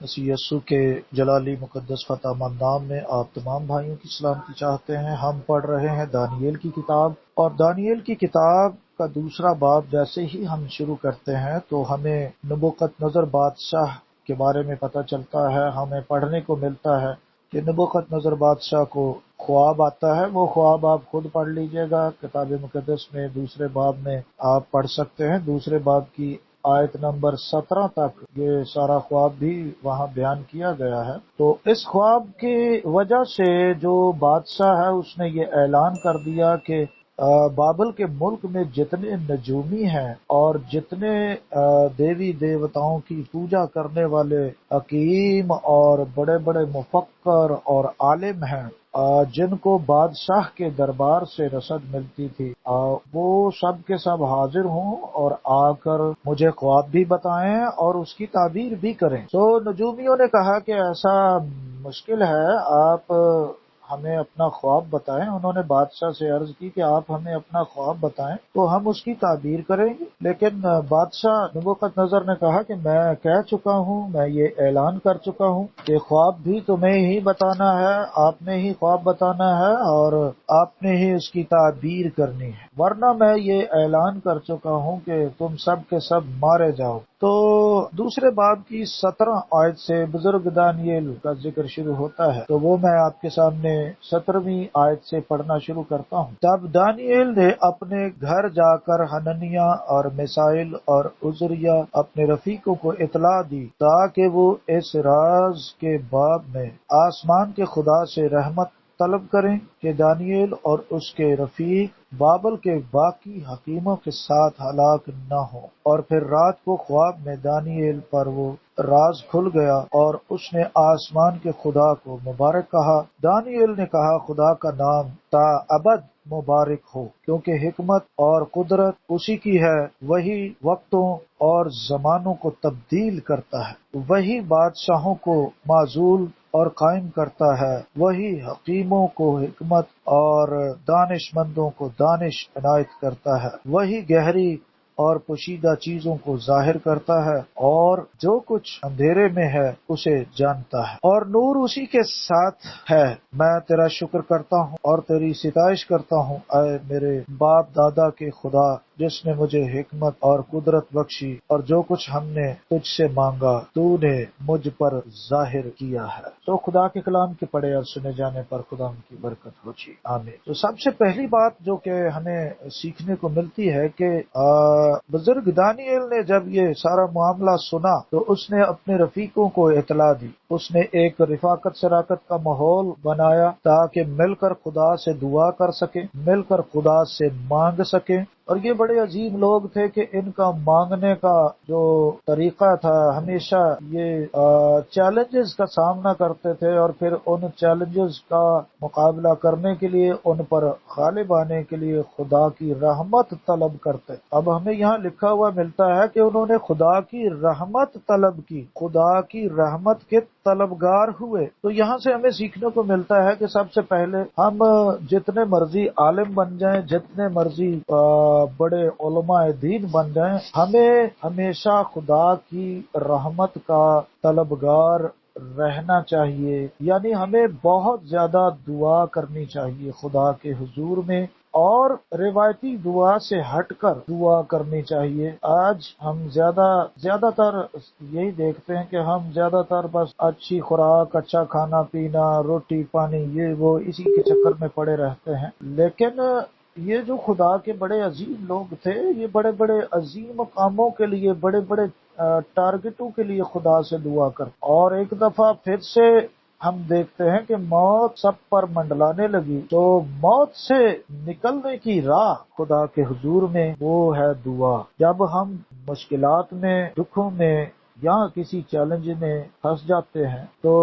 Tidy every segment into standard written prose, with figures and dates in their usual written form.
مسیح یسوع کے جلالی مقدس فتح مند نام میں آپ تمام بھائیوں کی سلامتی چاہتے ہیں۔ ہم پڑھ رہے ہیں دانییل کی کتاب، اور دانییل کی کتاب کا دوسرا باب جیسے ہی ہم شروع کرتے ہیں تو ہمیں نبوکت نظر بادشاہ کے بارے میں پتہ چلتا ہے، ہمیں پڑھنے کو ملتا ہے کہ نبوکت نظر بادشاہ کو خواب آتا ہے۔ وہ خواب آپ خود پڑھ لیجئے گا، کتاب مقدس میں دوسرے باب میں آپ پڑھ سکتے ہیں۔ دوسرے باب کی آیت نمبر 17 تک یہ سارا خواب بھی وہاں بیان کیا گیا ہے۔ تو اس خواب کی وجہ سے جو بادشاہ ہے اس نے یہ اعلان کر دیا کہ بابل کے ملک میں جتنے نجومی ہیں اور جتنے دیوی دیوتاؤں کی پوجا کرنے والے حکیم اور بڑے بڑے مفکر اور عالم ہیں، جن کو بادشاہ کے دربار سے رسد ملتی تھی، وہ سب کے سب حاضر ہوں اور آ کر مجھے خواب بھی بتائیں اور اس کی تعبیر بھی کریں۔ تو نجومیوں نے کہا کہ ایسا مشکل ہے، آپ ہمیں اپنا خواب بتائیں۔ انہوں نے بادشاہ سے عرض کی کہ آپ ہمیں اپنا خواب بتائیں تو ہم اس کی تعبیر کریں گے۔ لیکن بادشاہ نبوکت نظر نے کہا کہ میں کہہ چکا ہوں، میں یہ اعلان کر چکا ہوں کہ خواب بھی تمہیں ہی بتانا ہے، آپ نے ہی خواب بتانا ہے اور آپ نے ہی اس کی تعبیر کرنی ہے، ورنہ میں یہ اعلان کر چکا ہوں کہ تم سب کے سب مارے جاؤ۔ تو دوسرے باب کی 17 آیت سے بزرگ دانییل کا ذکر شروع ہوتا ہے، تو وہ میں آپ کے سامنے 17ویں آیت سے پڑھنا شروع کرتا ہوں۔ تب دانییل نے اپنے گھر جا کر حننیہ اور میسائیل اور عزریہ اپنے رفیقوں کو اطلاع دی تاکہ وہ اس راز کے باب میں آسمان کے خدا سے رحمت طلب کریں کہ دانییل اور اس کے رفیق بابل کے باقی حکیموں کے ساتھ ہلاک نہ ہوں۔ اور پھر رات کو خواب میں دانییل پر وہ راز کھل گیا اور اس نے آسمان کے خدا کو مبارک کہا۔ دانییل نے کہا، خدا کا نام تا ابد مبارک ہو، کیونکہ حکمت اور قدرت اسی کی ہے، وہی وقتوں اور زمانوں کو تبدیل کرتا ہے، وہی بادشاہوں کو معزول اور قائم کرتا ہے، وہی حکیموں کو حکمت اور دانش مندوں کو دانش عنایت کرتا ہے، وہی گہری اور پوشیدہ چیزوں کو ظاہر کرتا ہے اور جو کچھ اندھیرے میں ہے اسے جانتا ہے، اور نور اسی کے ساتھ ہے۔ میں تیرا شکر کرتا ہوں اور تیری ستائش کرتا ہوں، اے میرے باپ دادا کے خدا، جس نے مجھے حکمت اور قدرت بخشی، اور جو کچھ ہم نے تجھ سے مانگا تو نے مجھ پر ظاہر کیا ہے۔ تو خدا کے کلام کے پڑھے اور سنے جانے پر خدا ان کی برکت ہو جی، آمین۔ تو سب سے پہلی بات جو کہ ہمیں سیکھنے کو ملتی ہے کہ بزرگ دانییل نے جب یہ سارا معاملہ سنا تو اس نے اپنے رفیقوں کو اطلاع دی، اس نے ایک رفاقت شراکت کا ماحول بنایا تاکہ مل کر خدا سے دعا کر سکیں، مل کر خدا سے مانگ سکیں۔ اور یہ بڑے عظیم لوگ تھے کہ ان کا مانگنے کا جو طریقہ تھا، ہمیشہ یہ چیلنجز کا سامنا کرتے تھے اور پھر ان چیلنجز کا مقابلہ کرنے کے لیے، ان پر غالب آنے کے لیے خدا کی رحمت طلب کرتے۔ اب ہمیں یہاں لکھا ہوا ملتا ہے کہ انہوں نے خدا کی رحمت طلب کی، خدا کی رحمت کے طلبگار ہوئے۔ تو یہاں سے ہمیں سیکھنے کو ملتا ہے کہ سب سے پہلے ہم جتنے مرضی عالم بن جائیں، جتنے مرضی بڑے علماء دین بن جائیں، ہمیں ہمیشہ خدا کی رحمت کا طلبگار رہنا چاہیے، یعنی ہمیں بہت زیادہ دعا کرنی چاہیے خدا کے حضور میں، اور روایتی دعا سے ہٹ کر دعا کرنی چاہیے۔ آج ہم زیادہ تر یہی دیکھتے ہیں کہ ہم زیادہ تر بس اچھی خوراک، اچھا کھانا پینا، روٹی پانی، یہ وہ اسی کے چکر میں پڑے رہتے ہیں، لیکن یہ جو خدا کے بڑے عظیم لوگ تھے، یہ بڑے بڑے عظیم کاموں کے لیے، بڑے بڑے ٹارگٹوں کے لیے خدا سے دعا کر، اور ایک دفعہ پھر سے ہم دیکھتے ہیں کہ موت سب پر منڈلانے لگی، تو موت سے نکلنے کی راہ خدا کے حضور میں وہ ہے دعا۔ جب ہم مشکلات میں، دکھوں میں یا کسی چیلنج میں پھنس جاتے ہیں تو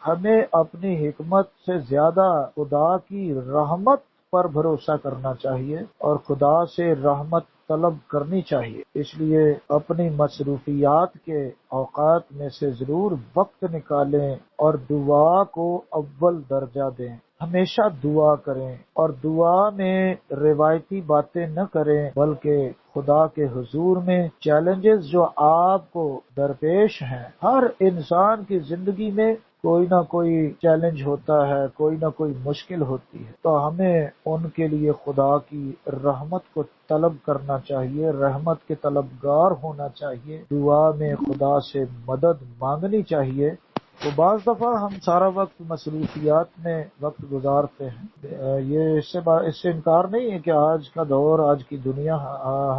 ہمیں اپنی حکمت سے زیادہ خدا کی رحمت پر بھروسہ کرنا چاہیے اور خدا سے رحمت طلب کرنی چاہیے۔ اس لیے اپنی مصروفیات کے اوقات میں سے ضرور وقت نکالیں اور دعا کو اول درجہ دیں۔ ہمیشہ دعا کریں اور دعا میں روایتی باتیں نہ کریں، بلکہ خدا کے حضور میں چیلنجز جو آپ کو درپیش ہیں، ہر انسان کی زندگی میں کوئی نہ کوئی چیلنج ہوتا ہے، کوئی نہ کوئی مشکل ہوتی ہے، تو ہمیں ان کے لیے خدا کی رحمت کو طلب کرنا چاہیے، رحمت کے طلبگار ہونا چاہیے، دعا میں خدا سے مدد مانگنی چاہیے۔ تو بعض دفعہ ہم سارا وقت مصروفیات میں وقت گزارتے ہیں، یہ اس سے انکار نہیں ہے کہ آج کا دور، آج کی دنیا،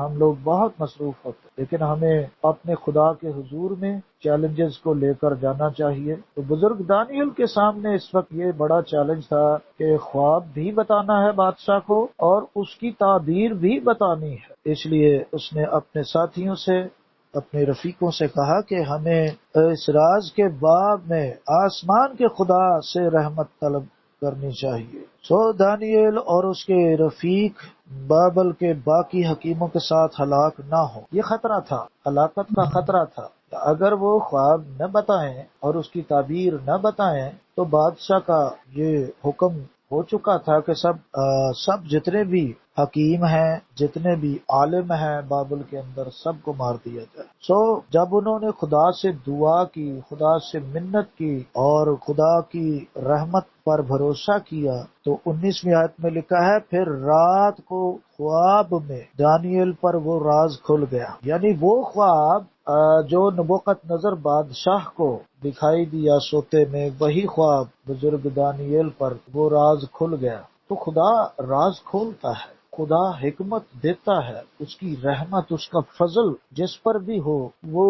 ہم لوگ بہت مصروف ہوتے ہیں، لیکن ہمیں اپنے خدا کے حضور میں چیلنجز کو لے کر جانا چاہیے۔ تو بزرگ دانیل کے سامنے اس وقت یہ بڑا چیلنج تھا کہ خواب بھی بتانا ہے بادشاہ کو اور اس کی تعبیر بھی بتانی ہے، اس لیے اس نے اپنے ساتھیوں سے، اپنے رفیقوں سے کہا کہ ہمیں اس راز کے باب میں آسمان کے خدا سے رحمت طلب کرنی چاہیے۔ سو دانیل اور اس کے رفیق بابل کے باقی حکیموں کے ساتھ ہلاک نہ ہو، یہ خطرہ تھا، ہلاکت کا خطرہ تھا۔ اگر وہ خواب نہ بتائیں اور اس کی تعبیر نہ بتائیں تو بادشاہ کا یہ حکم ہو چکا تھا کہ سب جتنے بھی حکیم ہیں، جتنے بھی عالم ہیں بابل کے اندر، سب کو مار دیا جائے۔ سو جب انہوں نے خدا سے دعا کی، خدا سے منت کی اور خدا کی رحمت پر بھروسہ کیا، تو 19ویں آیت میں لکھا ہے، پھر رات کو خواب میں دانیل پر وہ راز کھل گیا، یعنی وہ خواب جو نبوکت نظر بادشاہ کو دکھائی دیا سوتے میں، وہی خواب بزرگ دانیل پر وہ راز کھل گیا۔ تو خدا راز کھولتا ہے، خدا حکمت دیتا ہے، اس کی رحمت، اس کا فضل جس پر بھی ہو، وہ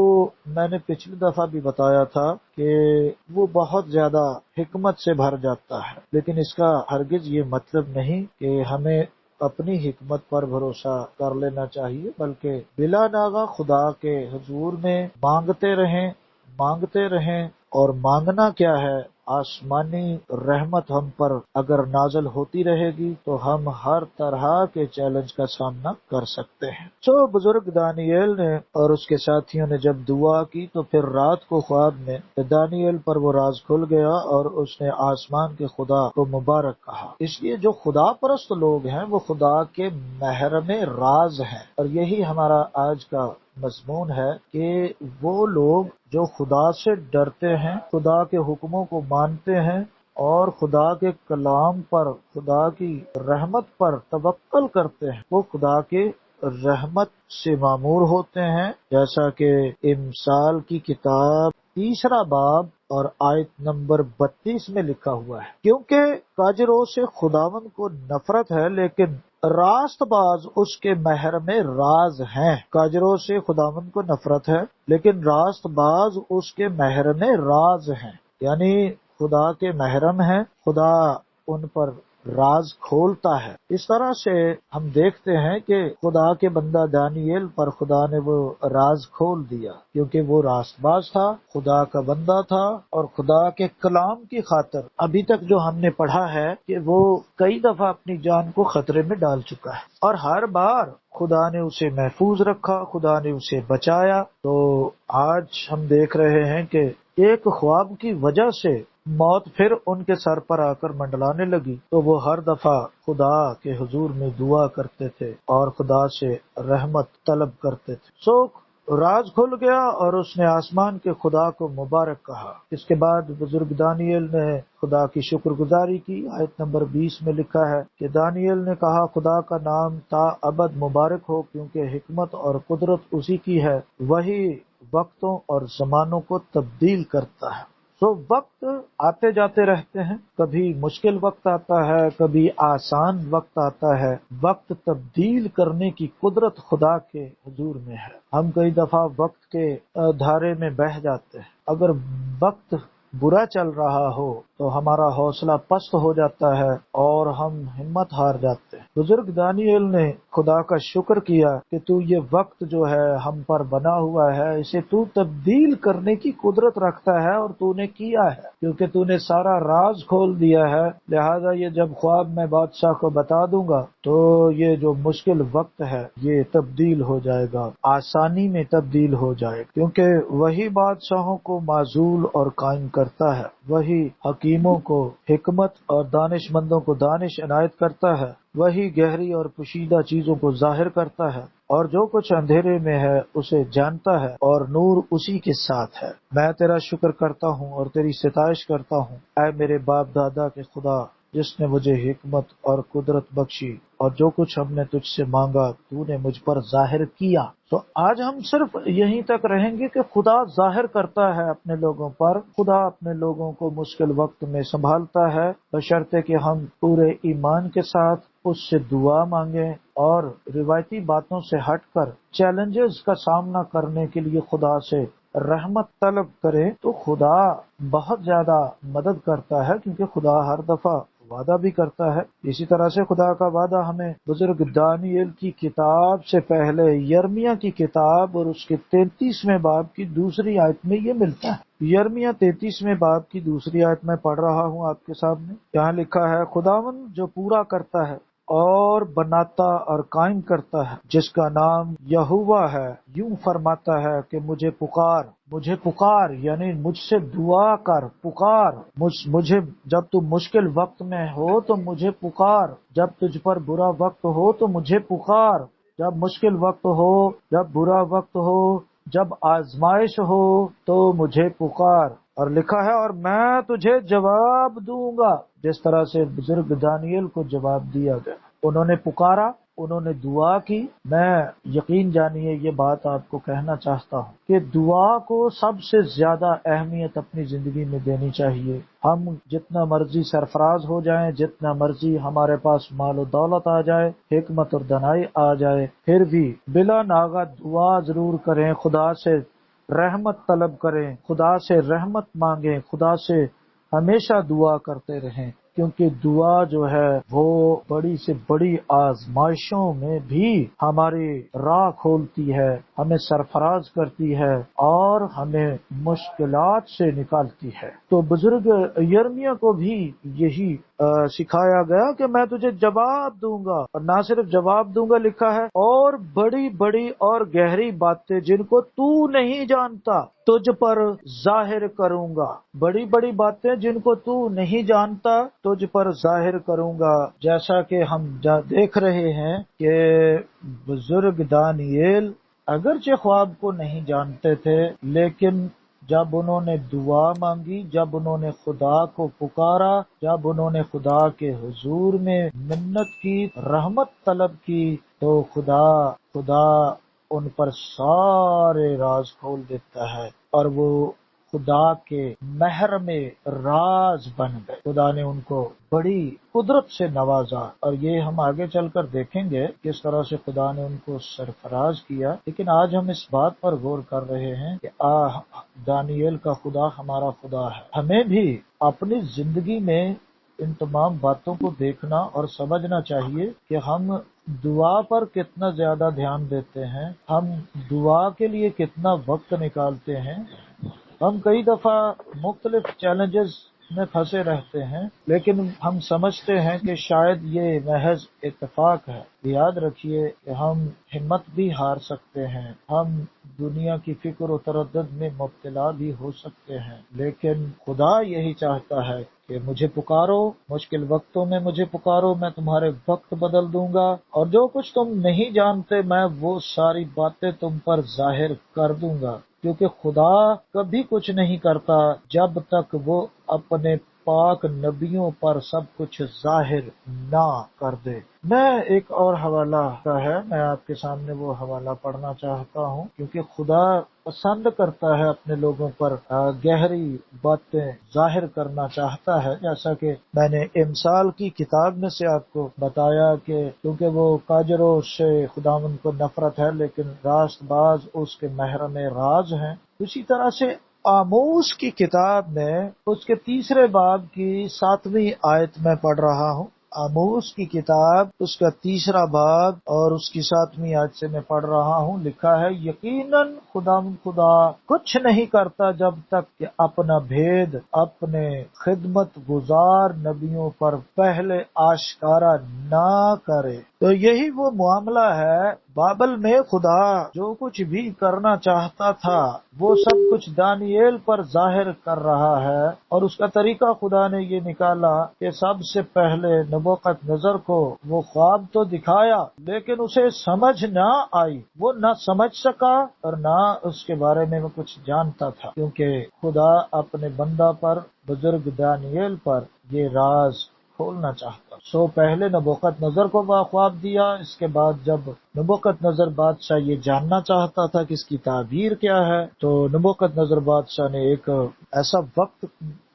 میں نے پچھلی دفعہ بھی بتایا تھا کہ وہ بہت زیادہ حکمت سے بھر جاتا ہے، لیکن اس کا ہرگز یہ مطلب نہیں کہ ہمیں اپنی حکمت پر بھروسہ کر لینا چاہیے، بلکہ بلا ناغہ خدا کے حضور میں مانگتے رہیں اور مانگنا کیا ہے، آسمانی رحمت ہم پر اگر نازل ہوتی رہے گی تو ہم ہر طرح کے چیلنج کا سامنا کر سکتے ہیں۔ سو بزرگ دانیل نے اور اس کے ساتھیوں نے جب دعا کی تو پھر رات کو خواب میں دانیل پر وہ راز کھل گیا اور اس نے آسمان کے خدا کو مبارک کہا۔ اس لیے جو خدا پرست لوگ ہیں وہ خدا کے محرم راز ہیں، اور یہی ہمارا آج کا مضمون ہے کہ وہ لوگ جو خدا سے ڈرتے ہیں، خدا کے حکموں کو مانتے ہیں اور خدا کے کلام پر، خدا کی رحمت پر توکل کرتے ہیں، وہ خدا کے رحمت سے معمور ہوتے ہیں، جیسا کہ امثال کی کتاب 3 باب اور آیت نمبر 32 میں لکھا ہوا ہے، کیونکہ کاجروں سے خداوند کو نفرت ہے لیکن راست باز اس کے محرم راز ہیں۔ کاجروں سے خداوند کو نفرت ہے لیکن راست باز اس کے محرم راز ہیں، یعنی خدا کے محرم ہیں، خدا ان پر راز کھولتا ہے۔ اس طرح سے ہم دیکھتے ہیں کہ خدا کے بندہ دانیل پر خدا نے وہ راز کھول دیا، کیونکہ وہ راست باز تھا، خدا کا بندہ تھا، اور خدا کے کلام کی خاطر ابھی تک جو ہم نے پڑھا ہے کہ وہ کئی دفعہ اپنی جان کو خطرے میں ڈال چکا ہے، اور ہر بار خدا نے اسے محفوظ رکھا، خدا نے اسے بچایا۔ تو آج ہم دیکھ رہے ہیں کہ ایک خواب کی وجہ سے موت پھر ان کے سر پر آ کر منڈلانے لگی، تو وہ ہر دفعہ خدا کے حضور میں دعا کرتے تھے اور خدا سے رحمت طلب کرتے تھے۔ سو راز کھل گیا اور اس نے آسمان کے خدا کو مبارک کہا۔ اس کے بعد بزرگ دانیل نے خدا کی شکر گزاری کی۔ آیت نمبر 20 میں لکھا ہے کہ دانیل نے کہا، خدا کا نام تا ابد مبارک ہو، کیونکہ حکمت اور قدرت اسی کی ہے، وہی وقتوں اور زمانوں کو تبدیل کرتا ہے۔ سو وقت آتے جاتے رہتے ہیں، کبھی مشکل وقت آتا ہے، کبھی آسان وقت آتا ہے، وقت تبدیل کرنے کی قدرت خدا کے حضور میں ہے۔ ہم کئی دفعہ وقت کے دھارے میں بہہ جاتے ہیں، اگر وقت برا چل رہا ہو تو ہمارا حوصلہ پست ہو جاتا ہے اور ہم ہمت ہار جاتے ہیں، بزرگ دانیل نے خدا کا شکر کیا کہ تو یہ وقت جو ہے ہم پر بنا ہوا ہے اسے تو تبدیل کرنے کی قدرت رکھتا ہے، اور تو نے کیا ہے کیونکہ تو نے سارا راز کھول دیا ہے۔ لہذا یہ جب خواب میں بادشاہ کو بتا دوں گا تو یہ جو مشکل وقت ہے یہ تبدیل ہو جائے گا، آسانی میں تبدیل ہو جائے گا، کیونکہ وہی بادشاہوں کو معزول اور قائم کرتا ہے، وہی حکیموں کو حکمت اور دانش مندوں کو دانش عنایت کرتا ہے، وہی گہری اور پوشیدہ چیزوں کو ظاہر کرتا ہے، اور جو کچھ اندھیرے میں ہے اسے جانتا ہے، اور نور اسی کے ساتھ ہے۔ میں تیرا شکر کرتا ہوں اور تیری ستائش کرتا ہوں، اے میرے باپ دادا کے خدا، جس نے مجھے حکمت اور قدرت بخشی، اور جو کچھ ہم نے تجھ سے مانگا تو نے مجھ پر ظاہر کیا۔ تو آج ہم صرف یہیں تک رہیں گے کہ خدا ظاہر کرتا ہے اپنے لوگوں پر، خدا اپنے لوگوں کو مشکل وقت میں سنبھالتا ہے، بشرطے کہ ہم پورے ایمان کے ساتھ اس سے دعا مانگیں اور روایتی باتوں سے ہٹ کر چیلنجز کا سامنا کرنے کے لیے خدا سے رحمت طلب کریں، تو خدا بہت زیادہ مدد کرتا ہے، کیونکہ خدا ہر دفعہ وعدہ بھی کرتا ہے۔ اسی طرح سے خدا کا وعدہ ہمیں بزرگ دانیل کی کتاب سے پہلے یرمیہ کی کتاب اور اس کے 33ویں باب کی دوسری آیت میں یہ ملتا ہے۔ یرمیہ 33ویں باب کی دوسری آیت میں پڑھ رہا ہوں آپ کے سامنے۔ یہاں لکھا ہے، خداوند جو پورا کرتا ہے اور بناتا اور قائم کرتا ہے، جس کا نام یہوہ ہے، یوں فرماتا ہے کہ مجھے پکار، یعنی مجھ سے دعا کر، پکار مجھے جب تو مشکل وقت میں ہو تو مجھے پکار، جب تجھ پر برا وقت ہو تو مجھے پکار، جب مشکل وقت ہو، جب برا وقت ہو، جب آزمائش ہو تو مجھے پکار۔ اور لکھا ہے، اور میں تجھے جواب دوں گا، جس طرح سے بزرگ دانیل کو جواب دیا گیا۔ انہوں نے پکارا، انہوں نے دعا کی۔ میں یقین جانیے یہ بات آپ کو کہنا چاہتا ہوں کہ دعا کو سب سے زیادہ اہمیت اپنی زندگی میں دینی چاہیے۔ ہم جتنا مرضی سرفراز ہو جائیں، جتنا مرضی ہمارے پاس مال و دولت آ جائے، حکمت اور دانائی آ جائے، پھر بھی بلا ناغہ دعا ضرور کریں، خدا سے رحمت طلب کریں، خدا سے رحمت مانگیں، خدا سے ہمیشہ دعا کرتے رہیں، کیونکہ دعا جو ہے وہ بڑی سے بڑی آزمائشوں میں بھی ہماری راہ کھولتی ہے، ہمیں سرفراز کرتی ہے اور ہمیں مشکلات سے نکالتی ہے۔ تو بزرگ یرمیہ کو بھی یہی سکھایا گیا کہ میں تجھے جواب دوں گا، اور نہ صرف جواب دوں گا، لکھا ہے، اور بڑی بڑی اور گہری باتیں جن کو تو نہیں جانتا تجھ پر ظاہر کروں گا، بڑی بڑی باتیں جن کو تو نہیں جانتا تجھ پر ظاہر کروں گا۔ جیسا کہ ہم دیکھ رہے ہیں کہ بزرگ دانیل اگرچہ خواب کو نہیں جانتے تھے، لیکن جب انہوں نے دعا مانگی، جب انہوں نے خدا کو پکارا، جب انہوں نے خدا کے حضور میں منت کی، رحمت طلب کی، تو خدا ان پر سارے راز کھول دیتا ہے، اور وہ خدا کے مہر میں راز بن گئے۔ خدا نے ان کو بڑی قدرت سے نوازا، اور یہ ہم آگے چل کر دیکھیں گے کس طرح سے خدا نے ان کو سرفراز کیا۔ لیکن آج ہم اس بات پر غور کر رہے ہیں کہ دانیل کا خدا ہمارا خدا ہے۔ ہمیں بھی اپنی زندگی میں ان تمام باتوں کو دیکھنا اور سمجھنا چاہیے کہ ہم دعا پر کتنا زیادہ دھیان دیتے ہیں، ہم دعا کے لیے کتنا وقت نکالتے ہیں۔ ہم کئی دفعہ مختلف چیلنجز میں پھنسے رہتے ہیں، لیکن ہم سمجھتے ہیں کہ شاید یہ محض اتفاق ہے۔ یاد رکھیے کہ ہم ہمت بھی ہار سکتے ہیں، ہم دنیا کی فکر و تردد میں مبتلا بھی ہو سکتے ہیں، لیکن خدا یہی چاہتا ہے کہ مجھے پکارو، مشکل وقتوں میں مجھے پکارو، میں تمہارے وقت بدل دوں گا، اور جو کچھ تم نہیں جانتے میں وہ ساری باتیں تم پر ظاہر کر دوں گا، کیونکہ خدا کبھی کچھ نہیں کرتا جب تک وہ اپنے پاک نبیوں پر سب کچھ ظاہر نہ کر دے۔ میں ایک اور حوالہ کا ہے، میں آپ کے سامنے وہ حوالہ پڑھنا چاہتا ہوں، کیونکہ خدا پسند کرتا ہے اپنے لوگوں پر گہری باتیں ظاہر کرنا چاہتا ہے، جیسا کہ میں نے امثال کی کتاب میں سے آپ کو بتایا کہ کیونکہ وہ کاجروں سے خداوند کو نفرت ہے، لیکن راست باز اس کے محرم راز ہیں۔ اسی طرح سے آموس کی کتاب میں اس کے 3 باب کی 7ویں آیت میں پڑھ رہا ہوں۔ آموز کی کتاب اس کا 3 باب اور اس کی 7ویں آیت سے میں پڑھ رہا ہوں، لکھا ہے یقیناً خدا کچھ نہیں کرتا جب تک کہ اپنا بھید اپنے خدمت گزار نبیوں پر پہلے آشکارا نہ کرے۔ تو یہی وہ معاملہ ہے، بابل میں خدا جو کچھ بھی کرنا چاہتا تھا وہ سب کچھ دانییل پر ظاہر کر رہا ہے، اور اس کا طریقہ خدا نے یہ نکالا کہ سب سے پہلے نبوکت نظر کو وہ خواب تو دکھایا لیکن اسے سمجھ نہ آئی، وہ نہ سمجھ سکا اور نہ اس کے بارے میں وہ کچھ جانتا تھا، کیونکہ خدا اپنے بندہ پر بزرگ دانییل پر یہ راز کھولنا چاہتا۔ پہلے نبوکت نظر کو خواب دیا، اس کے بعد جب نبوکت نظر بادشاہ یہ جاننا چاہتا تھا کہ اس کی تعبیر کیا ہے، تو نبوکت نظر بادشاہ نے ایک ایسا وقت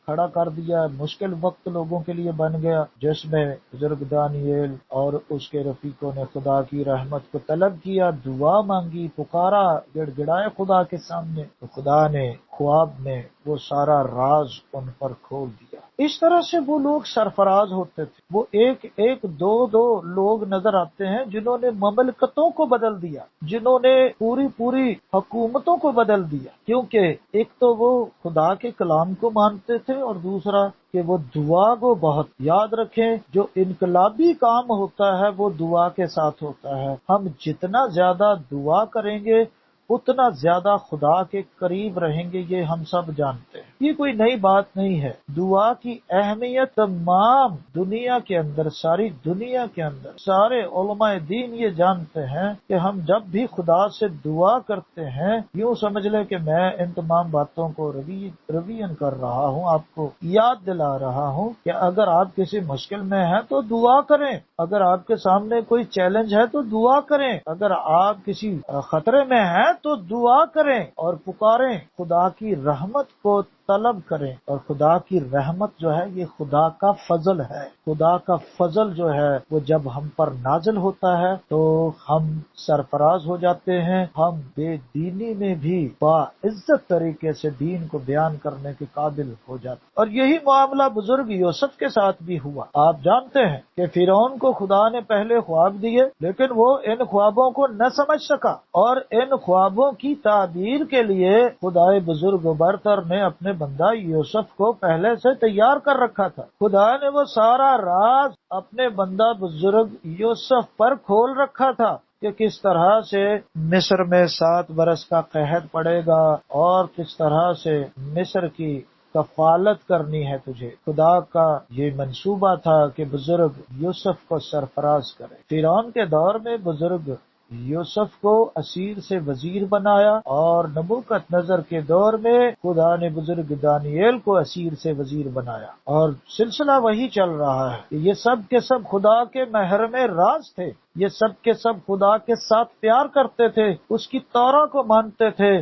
کھڑا کر دیا، مشکل وقت لوگوں کے لیے بن گیا، جس میں بزرگ دانییل اور اس کے رفیقوں نے خدا کی رحمت کو طلب کیا، دعا مانگی، پکارا، گڑ گڑائے خدا کے سامنے، تو خدا نے خواب میں وہ سارا راز ان پر کھول دیا۔ اس طرح سے وہ لوگ سرفراز ہوتے تھے، وہ ایک دو لوگ نظر آتے ہیں جنہوں نے مملکتوں کو بدل دیا، جنہوں نے پوری حکومتوں کو بدل دیا، کیونکہ ایک تو وہ خدا کے کلام کو مانتے تھے اور دوسرا کہ وہ دعا کو بہت یاد رکھیں، جو انقلابی کام ہوتا ہے وہ دعا کے ساتھ ہوتا ہے۔ ہم جتنا زیادہ دعا کریں گے اتنا زیادہ خدا کے قریب رہیں گے، یہ ہم سب جانتے ہیں، یہ کوئی نئی بات نہیں ہے۔ دعا کی اہمیت تمام دنیا کے اندر، ساری دنیا کے اندر سارے علماء دین یہ جانتے ہیں کہ ہم جب بھی خدا سے دعا کرتے ہیں، یوں سمجھ لیں کہ میں ان تمام باتوں کو ریویژن کر رہا ہوں، آپ کو یاد دلا رہا ہوں کہ اگر آپ کسی مشکل میں ہیں تو دعا کریں، اگر آپ کے سامنے کوئی چیلنج ہے تو دعا کریں، اگر آپ کسی خطرے میں ہیں تو دعا کریں اور پکاریں، خدا کی رحمت کو طلب کریں، اور خدا کی رحمت جو ہے یہ خدا کا فضل ہے۔ خدا کا فضل جو ہے وہ جب ہم پر نازل ہوتا ہے تو ہم سرفراز ہو جاتے ہیں، ہم بے دینی میں بھی باعزت طریقے سے دین کو بیان کرنے کے قابل ہو جاتے ہیں۔ اور یہی معاملہ بزرگ یوسف کے ساتھ بھی ہوا۔ آپ جانتے ہیں کہ فرعون کو خدا نے پہلے خواب دیے لیکن وہ ان خوابوں کو نہ سمجھ سکا، اور ان خوابوں کی تعبیر کے لیے خدائے بزرگ و برتر نے اپنے بندہ یوسف کو پہلے سے تیار کر رکھا تھا۔ خدا نے وہ سارا راز اپنے بندہ بزرگ یوسف پر کھول رکھا تھا کہ کس طرح سے مصر میں 7 برس کا قحط پڑے گا اور کس طرح سے مصر کی کفالت کرنی ہے تجھے۔ خدا کا یہ منصوبہ تھا کہ بزرگ یوسف کو سرفراز کرے۔ فرعون کے دور میں بزرگ یوسف کو اسیر سے وزیر بنایا، اور نبوکت نظر کے دور میں خدا نے بزرگ دانییل کو اسیر سے وزیر بنایا، اور سلسلہ وہی چل رہا ہے۔ یہ سب کے سب خدا کے محرم راز تھے، یہ سب کے سب خدا کے ساتھ پیار کرتے تھے، اس کی تورا کو مانتے تھے،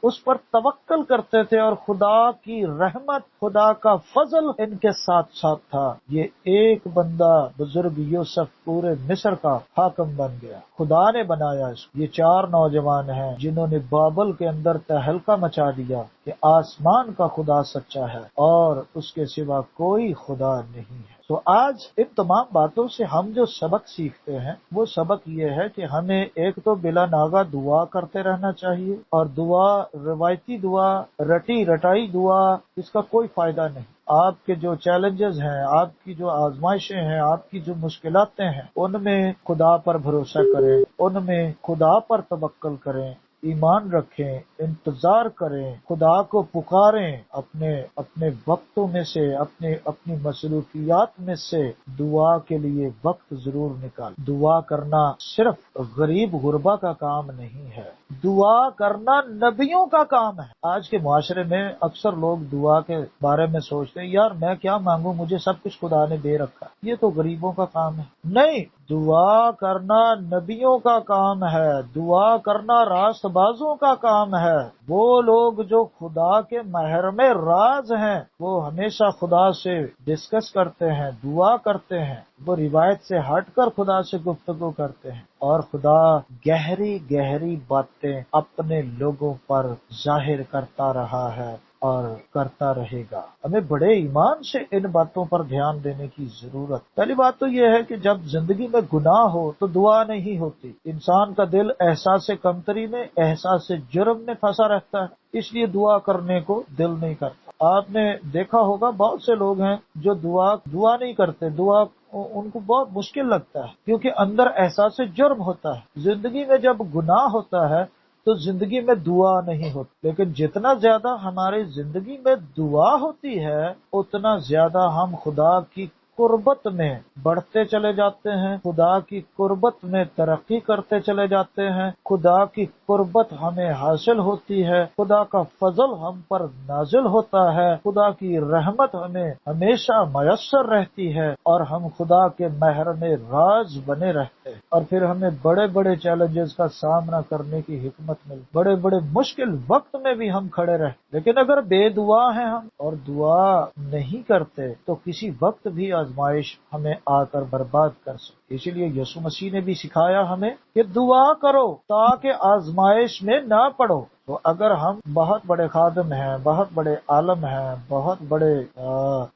اس پر توکل کرتے تھے، اور خدا کی رحمت، خدا کا فضل ان کے ساتھ ساتھ تھا۔ یہ ایک بندہ بزرگ یوسف پورے مصر کا حاکم بن گیا، خدا نے بنایا اس کو۔ یہ 4 نوجوان ہیں جنہوں نے بابل کے اندر تہلکہ مچا دیا کہ آسمان کا خدا سچا ہے اور اس کے سوا کوئی خدا نہیں ہے۔ تو آج ان تمام باتوں سے ہم جو سبق سیکھتے ہیں وہ سبق یہ ہے کہ ہمیں ایک تو بلا ناغہ دعا کرتے رہنا چاہیے، اور دعا، روایتی دعا، رٹی رٹائی دعا، اس کا کوئی فائدہ نہیں۔ آپ کے جو چیلنجز ہیں، آپ کی جو آزمائشیں ہیں، آپ کی جو مشکلاتیں ہیں، ان میں خدا پر بھروسہ کریں، ان میں خدا پر توکل کریں، ایمان رکھیں، انتظار کریں، خدا کو پکاریں، اپنے وقتوں میں سے، اپنی مصروفیات میں سے دعا کے لیے وقت ضرور نکال۔ دعا کرنا صرف غریب غربا کا کام نہیں ہے، دعا کرنا نبیوں کا کام ہے۔ آج کے معاشرے میں اکثر لوگ دعا کے بارے میں سوچتے ہیں، یار میں کیا مانگوں، مجھے سب کچھ خدا نے دے رکھا، یہ تو غریبوں کا کام ہے۔ نہیں، دعا کرنا نبیوں کا کام ہے، دعا کرنا راست بازوں کا کام ہے۔ وہ لوگ جو خدا کے محرم راز ہیں وہ ہمیشہ خدا سے ڈسکس کرتے ہیں، دعا کرتے ہیں، وہ روایت سے ہٹ کر خدا سے گفتگو کرتے ہیں، اور خدا گہری گہری باتیں اپنے لوگوں پر ظاہر کرتا رہا ہے۔ اور کرتا رہے گا۔ ہمیں بڑے ایمان سے ان باتوں پر دھیان دینے کی ضرورت۔ پہلی بات تو یہ ہے کہ جب زندگی میں گناہ ہو تو دعا نہیں ہوتی۔ انسان کا دل احساس کمتری میں، احساس جرم میں پھنسا رہتا ہے، اس لیے دعا کرنے کو دل نہیں کرتا۔ آپ نے دیکھا ہوگا بہت سے لوگ ہیں جو دعا نہیں کرتے، دعا ان کو بہت مشکل لگتا ہے کیونکہ اندر احساس جرم ہوتا ہے۔ زندگی میں جب گناہ ہوتا ہے تو زندگی میں دعا نہیں ہوتی، لیکن جتنا زیادہ ہماری زندگی میں دعا ہوتی ہے اتنا زیادہ ہم خدا کی قربت میں بڑھتے چلے جاتے ہیں، خدا کی قربت میں ترقی کرتے چلے جاتے ہیں، خدا کی قربت ہمیں حاصل ہوتی ہے، خدا کا فضل ہم پر نازل ہوتا ہے، خدا کی رحمت ہمیں ہمیشہ میسر رہتی ہے اور ہم خدا کے محرم راز بنے رہتے ہیں، اور پھر ہمیں بڑے بڑے چیلنجز کا سامنا کرنے کی حکمت ملتی، بڑے بڑے مشکل وقت میں بھی ہم کھڑے رہتے۔ لیکن اگر بے دعا ہیں ہم اور دعا نہیں کرتے تو کسی وقت بھی آزمائش ہمیں آ کر برباد کر سکتی۔ اسی لیے یسوع مسیح نے بھی سکھایا ہمیں کہ دعا کرو تاکہ آزمائش میں نہ پڑو۔ تو اگر ہم بہت بڑے خادم ہیں، بہت بڑے عالم ہیں، بہت بڑے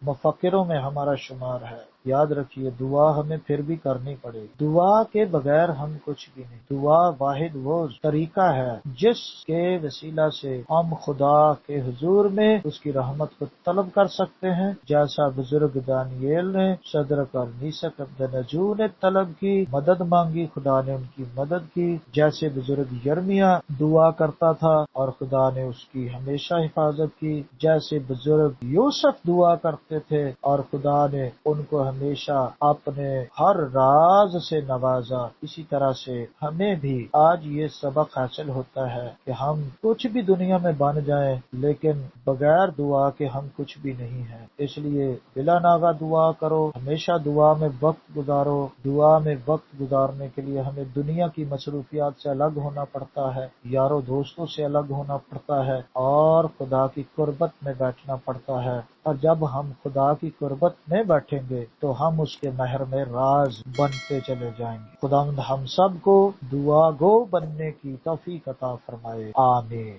مفکروں میں ہمارا شمار ہے، یاد رکھیے دعا ہمیں پھر بھی کرنی پڑے گی۔ دعا کے بغیر ہم کچھ بھی نہیں۔ دعا واحد وہ طریقہ ہے جس کے وسیلہ سے ہم خدا کے حضور میں اس کی رحمت کو طلب کر سکتے ہیں، جیسا بزرگ دانییل نے شدرک اور میثق عبدنجو نے طلب کی، مدد مانگی، خدا نے ان کی مدد کی۔ جیسے بزرگ یرمیاہ دعا کرتا تھا اور خدا نے اس کی ہمیشہ حفاظت کی، جیسے بزرگ یوسف دعا کرتے تھے اور خدا نے ان کو ہمیشہ اپنے ہر راز سے نوازا، اسی طرح سے ہمیں بھی آج یہ سبق حاصل ہوتا ہے کہ ہم کچھ بھی دنیا میں بن جائیں لیکن بغیر دعا کے ہم کچھ بھی نہیں ہیں۔ اس لیے بلا ناغہ دعا کرو، ہمیشہ دعا میں وقت گزارو۔ دعا میں وقت گزارنے کے لیے ہمیں دنیا کی مصروفیات سے الگ ہونا پڑتا ہے، یاروں دوستوں سے الگ ہونا پڑتا ہے اور خدا کی قربت میں بیٹھنا پڑتا ہے، اور جب ہم خدا کی قربت میں بیٹھیں گے تو ہم اس کے محرم راز بنتے چلے جائیں گے۔ خداوند ہم سب کو دعا گو بننے کی توفیق عطا فرمائے، آمین۔